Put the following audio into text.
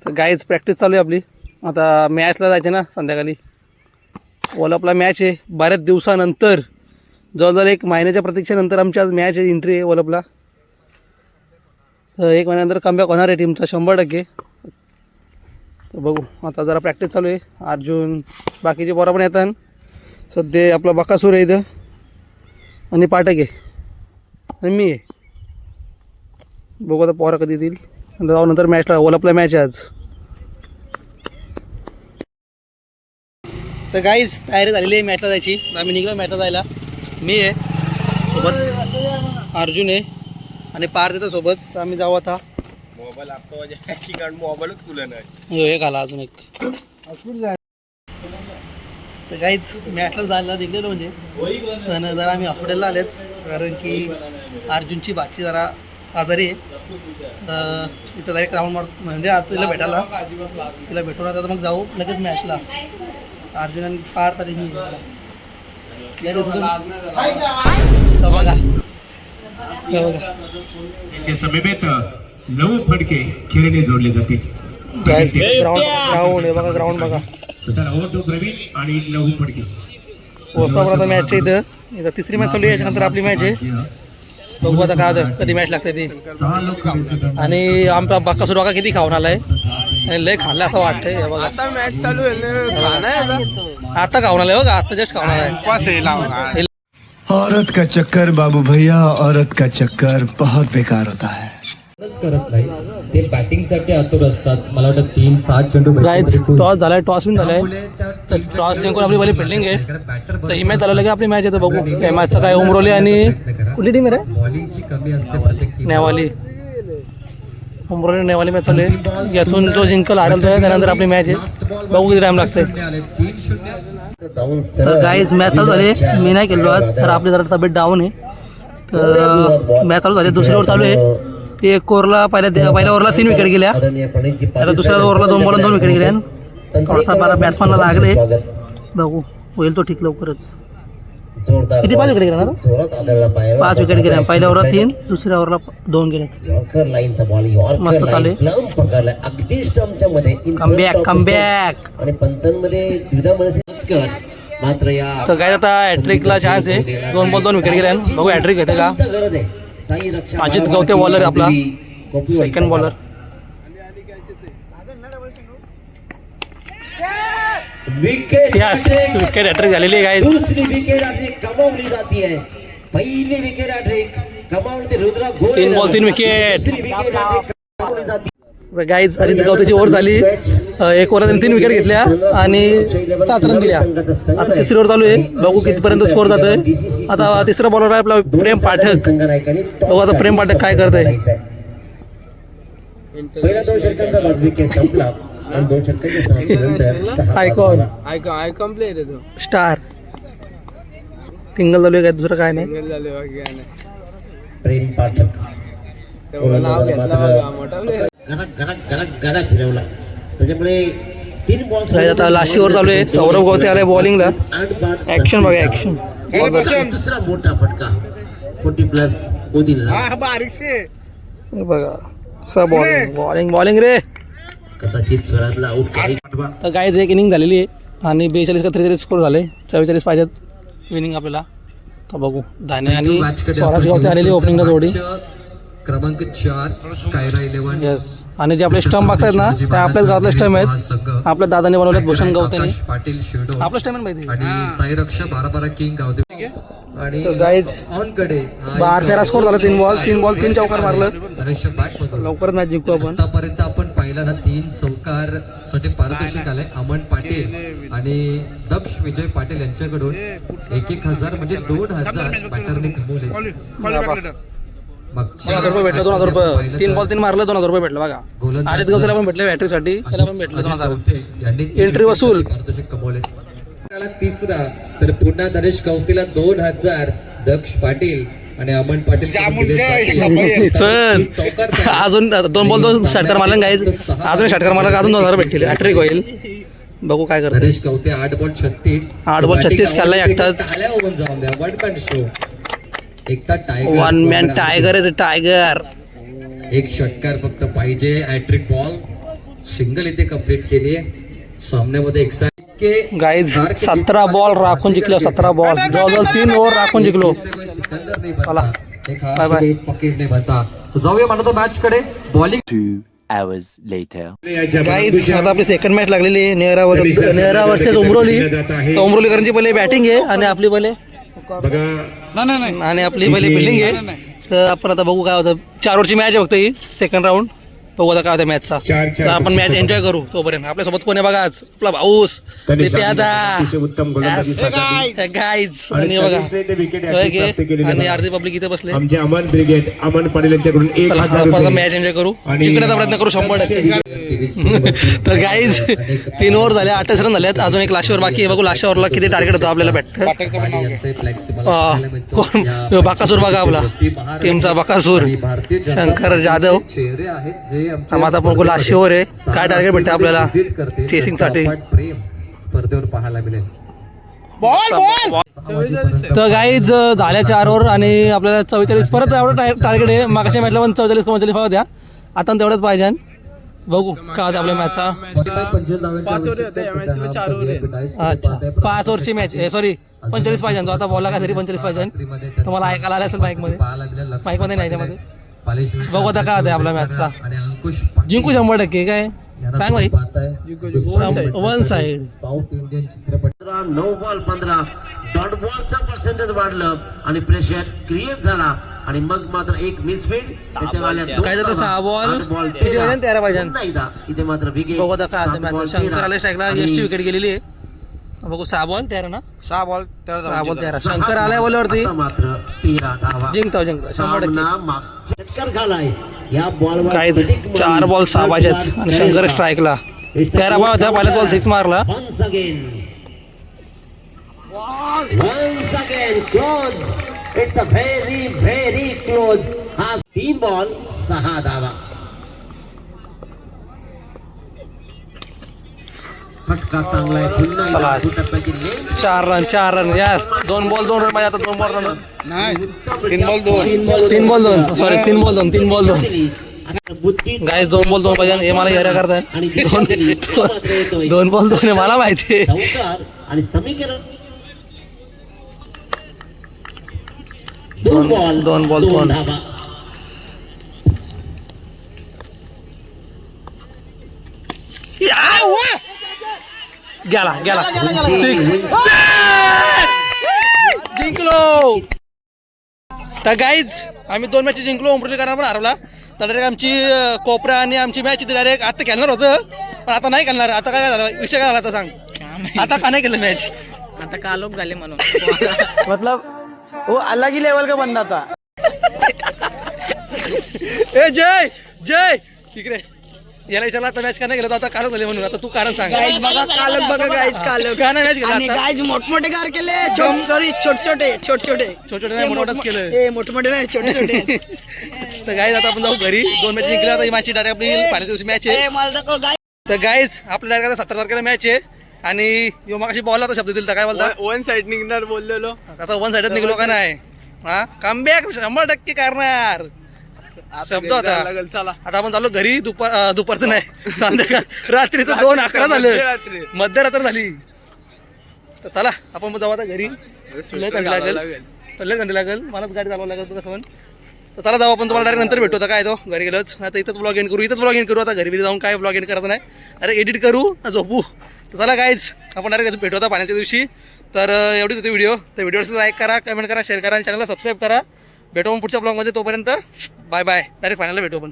तर guys practice चालू आहे आपली. आता मॅचला जायचे ना संध्याकाळी. वॉलअपला मॅच आहे बऱ्याच दिवसानंतर, जवळजवळ 1 महिन्याच्या प्रतीक्षेनंतर आमची आज मॅच आहे, एंट्री आहे वॉलअपला. तर 1 महिन्यानंतर कमबॅक होणार आहे टीमचा 100%. तर बघू आता जरा प्रॅक्टिस चालू आहे. अर्जुन बाकीचे पोरं पण येतात. सध्या आपला बकासूर आहे इथं आणि पाटक आहे आणि मी आहे. बघू आता पोरं कधी येतील. जाऊ नंतर मॅचला, वॉलअपला मॅच आहे आज. तर गाईज तयारी झालेली आहे मॅचला जायची. आम्ही निघलो मॅचला जायला. मी आहे सोबत, अर्जुन आहे आणि पार्थ येतं सोबत. तर आम्ही जाऊ आता. मोबाईल आपला मोबाईलच खुला नाही. एक आला अजून एक. तर गाईज मॅचला जायला निघलेलो म्हणजे पण जरा आम्ही हॉस्पिटलला आलेत कारण की अर्जुनची बाची जरा आजारी आहे. इथं डायरेक्ट राऊंड मार म्हणजे आता तिला भेटायला, तिला भेटून आता मग जाऊ लगेच मॅचला. अर्जुन आणि पार्थ आणि मी फडके खेळणे जोडले जाते. ग्राउंड आहे बघा, ग्राउंड बघा. प्रवीण आणि लहू फडके आता मॅच आहे इथं 3री मॅच चालू आहे. याच्यानंतर आपली मॅच आहे. बघू आता काय होतं, कधी मॅच लागते ती. आणि आमचा बक्कासूर बघा किती खाऊन आलाय आणि लय खाल्लं असं वाटतंय. बघा आता मॅच चालू आहे, आता खाऊन आलाय बघा, आता जस्ट खाऊन आलाय. औरत का चक्कर बाबू भैया, औरत का चक्कर बहुत बेकार होता है. करत नाही ते बॅटिंग साठी आतुर असतात. मला वाटतं 3-7 चेंडू टॉस झालाय, टॉस विन झालाय. तर टॉस जिंकून आपली पहिली फिल्डिंग आहे. तर ही मॅच चालू की आपली मॅच येतं. बघू या मॅचचं काय. उमरोली आणि कुठली टीम आहे रे? बॉलिंगची कमी असते प्रत्येक टीम. नेवाली, उमरोली नेवाली मॅच चालू आहे. यातून जो जिंकल हारेल तो त्यानंतर आपली मॅच आहे. बघू किती टाइम लागतंय. तर गाईज मॅच चालू झाली. मी नाही केलो आज, तर आपली जरा तब्येत डाऊन आहे. तर मॅच चालू झाली. दुसरी ओव्हर चालू आहे. एक ओव्हरला पहिल्या ओव्हरला 3 विकेट गेल्या. आता दुसऱ्या ओव्हरला 2 बॉल 2 विकेट गेल्या. थोडासा बारा बॅट्समॅनला लागले. बघू होईल तो ठीक लवकरच. किती 5 विकेट गेल्या ना? 5 विकेट गेल्या. पहिल्या ओव्हरला 3, दुसऱ्या ओव्हरला 2 गेल्या. मस्त चालू आहे. Comeback comeback. तर काय आता हॅट्रिकला चान्स आहे. 2 बॉल 2 विकेट गेल्या. बघू हॅट्रिक घेते का. अजित गवते बॉलर आपला सेकंड बॉलर. विकेट हॅट्रिक झालेली आहे. दुसरी विकेट हॅट्रिक कमावली जाती है. पहिली विकेट हॅट्रिक कमावली Rudra Ghosh. 3 ball 3 wicket. Guys Ajit गवतेची ओव्हर झाली. एक ओव्हरला 3 विकेट घेतल्या आणि 7 रन दिल्या. आता तिसरी ओव्हर चालू आहे. बघू कितीपर्यंत स्कोअर जातोय. आता तिसरा बॉलर आहे आपला प्रेम पाठक. बघू आता प्रेम पाठक काय करतंय. पहिला 2 षटकांचा बाद विकेट संपला आणि 2 षटकांच्या समाप्तीनंतर आयकॉन आयकॉन प्लेयर आहे तो. स्टार सिंगल चालू आहे. काय दुसरं काय नाही. प्रेम पाठक नाव घेतला बघा, मोठा प्लेयर. गणक फिरवला. त्याच्यामुळे 3 बॉल. आता लास्ट ओव्हर चालू आहे. सौरभ गवते आलाय बॉलिंगला. ऍक्शन बघा ऍक्शन. दुसरा मोठा फटका 40+ मोदीला. बघा बॉलिंग बॉलिंग बॉलिंग रे. कदाचित स्वराजला आउट केली. तर गाईज एक इनिंग झालेली आहे आणि 42 का 43 स्कोर झाले. 44 पाहिजेत विनिंग आपल्याला. तर बघू धाने आणि स्वराज गवते आलेली ओपनिंगला जोडी. क्रमांक 4 स्कायरा 11. येस. आणि जे आपले स्टंप बघतायत ना ते आपल्याच गावातले स्टंप आहेत. आपल्या दादाने बनवलेत भूषण गवतेने. पाटील शेडो आपलं स्टंप माहिती. आणि साई रक्षा 12 किंग गावते. आणि गाईज ऑन कडे 12-13 स्कोर झाला. 3 बॉल 3 चौकार मारलं. लवकरच मॅच जिंकू आपण. आतापर्यंत आपण पाहिला ना 3 चौकार साठी पारितोषिक आले. अमन पाटील आणि दक्ष विजय पाटील यांच्याकडून 1,000 म्हणजे 2,000 बॅटरने कमवले. 2,000 रुपये भेटले. 2,000 रुपये. 3 बॉल 3 मारलं. 2,000 रुपये भेटले. बघा अजित गवतेला पण भेटले बॅटरीसाठी. त्याला पण भेटले 2,000. एंट्री वसूल. पारितोषिक कमवले. तिसरा तर पुन्हा नरेश गवतीला 2,000. दक्ष पाटील आणि अमन पाटील अजून 2 बॉल 2 षटकार मारले. गाईज अजून षटकार मारला अजून 2,000 भेटले. हॅट्रिक होईल. बघू काय करतो. नरेश गवते 8 बॉल 36. 8 बॉल 36 खाल्ला एकटाच. जाऊन द्या. One man show. एकटा tiger. 1 man tiger is a tiger. एक षटकार फक्त पाहिजे. हॅट्रिक बॉल सिंगल इथे कंप्लीट केली आहे. सामन्यामध्ये गाईज 17 बॉल राखून जिंकलो. 17 बॉल जवळजवळ 3 ओव्हर राखून जिंकलो. चला बाय बाय. फकीर बता तो जाऊया म्हणतो मॅच कडे. Bowling 2 hours later. गाईज आता आपली सेकंड मॅच लागलेली आहे नेहरा वर्सेस उमरोली. तर उमरोलीकरांची पहिले बॅटिंग आहे आणि आपली पहिले फिल्डिंग आहे. तर आपण आता बघू काय होतं. 4 ओव्हरची मॅच आहे फक्त ही सेकंड राऊंड. बघू आता काय होतं मॅचचा. तर आपण मॅच एन्जॉय करू तोपर्यंत. आपल्यासोबत कोण आहे बघा आज. आपला भाऊस उत्तम गाईज आणि बघा आणि अर्धी पब्लिक इथे बसले. आमचे अमन ब्रिगेड अमन पाटील यांच्याकडून 1000 मॅच एन्जॉय करू. जिंकण्याचा प्रयत्न करू 100%. तर गाईज 3 ओव्हर झाले, 28 रन झालेत. अजून एक लास्ट ओव्हर बाकी आहे. बघू लास्ट ओव्हरला किती टार्गेट होतो आपल्याला बॅट. बाकासूर बघा आपला टीमचा बाकासूर शंकर जाधव. चेहरे आहेत जे माझा पण लास्ट ओव्हर आहे. काय टार्गेट भेटते आपल्याला चेसिंग साठी. प्रेम स्पर्धेवर पाहायला मिळेल. तर गाईज झाल्या 4 ओव्हर आणि आपल्याला 44 परत एवढं टार्गेट आहे. मागच्या मॅचला पण 44 होत्या. आता तेवढंच पाहिजे. बघू काय होतं आपल्या मॅचचा. 5 ओव्हरची मॅच आहे. सॉरी 45 पाहिजे. तो आता बॉलला काय तरी 45 पाहिजे. तुम्हाला ऐकायला आलं असेल बाईकमध्ये नाही त्यामध्ये. बघू आता काय होतं आपल्या मॅचचा. जिंकू 100% काय सांग भाई. 1 साइड. साऊथ इंडियन चित्रपट 9 बॉल 15 डॉट बॉलचं पर्सेंटेज वाढलं आणि प्रेशर क्रिएट झाला आणि मग मात्र एक मिसफील्ड काय झालं. 6 बॉल किती पाहिजे. 13 पाहिजे. इथे मात्र विकेट. बघू आता काय होतं मॅच. शंकर आले स्ट्राईकला. यशची विकेट गेलेली आहे. बघू 6 बॉल 13 ना. 6 बॉल 13. शंकर आलाय बॉलवरती. मात्र 13 धावा. जिंकतो 100%. षटकार खालाय या बॉलवर. काय 4 बॉल 6 पाहिजेत आणि शंकर स्ट्राईकला. 13 बॉल होता. पहिला बॉल 6 मारला. Once again close. It's a very close. हा 3 बॉल 6 धावा. फटका चांगला आहे. पुन्हा एकदा टप्प्याची लेन. 4 रन यस. 2 बॉल 2 रन पाहिजे. आता 2 बॉल रन नाही. 3 ball 2 sorry 3 ball 2 guys 2 ball 2 पाहिजे. हे मला हेरा करताय. 2 बॉल 2 आहे मला माहिती आहे. चौकार आणि समीकरण 2 बॉल 2 धावा. गेला 6 जिंकलो. तर गाईज आम्ही 2 मॅच जिंकलो. उमरोलीकरांना पण हरवला. तर डायरेक्ट आमची कोपरा आणि आमची मॅच डायरेक्ट आता खेळणार होतं पण आता नाही खेळणार. आता काय झालं विषय काय झाला आता सांग. आता का नाही केलं मॅच. आता का लोक झाले म्हणून मतलब वो अलग ही लेवल का बंदा था. ए जय इकडे याला विचारला आता मॅच का नाही गेला. आता कालच झाले म्हणून. आता तू कारण सांग. गाईज बघा कालक बघा गाईज कालक का नाही मॅच गेला. आणि गाईज मोठमोठे कार केले. सॉरी छोटे नाही मोठंच केलं. ए मोठमोठे नाही छोटे तर गाईज आता आपण जाऊ घरी. 2 मॅच जिंकल्या. आता ही मॅच डायरेक्ट आपली पहिल्या दिवशी मॅच आहे. मला दाखव गाईज. तर गाईज आपल्या डायरेक्ट 17 तारखेला मॅच आहे आणि यो मागाशी बॉल होता शब्द दिला काय बोलता. 1 साइड निघणार बोललेलो. कसा 1 साइडच निघलो का नाही. हा कमबॅक 100% करणार शब्द होता. चला आता आपण चाललो घरी. दुपारचं नाही संध्याकाळ रात्रीचं 2:11 झालं. मध्यरात्र झाली. तर चला आपण जाऊ आता घरी. लय थंडी लागेल. मलाच गाडी चालवावं लागेल तसं पण. तर चला जाऊ आपण. तुम्हाला डायरेक्ट नंतर भेटू. आता काय तो घरी गेलोच. आता इथंच ब्लॉग एंड करू. आता घरी जाऊन काय ब्लॉग एंड करायचं नाही. डायरेक्ट एडिट करू झोपू. तर चला गाईज आपण डायरेक्ट भेटू आता पाण्याच्या दिवशी. तर एवढीच होती व्हिडिओ. तर व्हिडिओला लाईक करा, कमेंट करा, शेअर करा आणि चॅनलला सबस्क्राईब करा. भेटू आपण पुढच्या ब्लॉगमध्ये. तोपर्यंत बाय बाय. डायरेक्ट फायनलला भेटू आपण.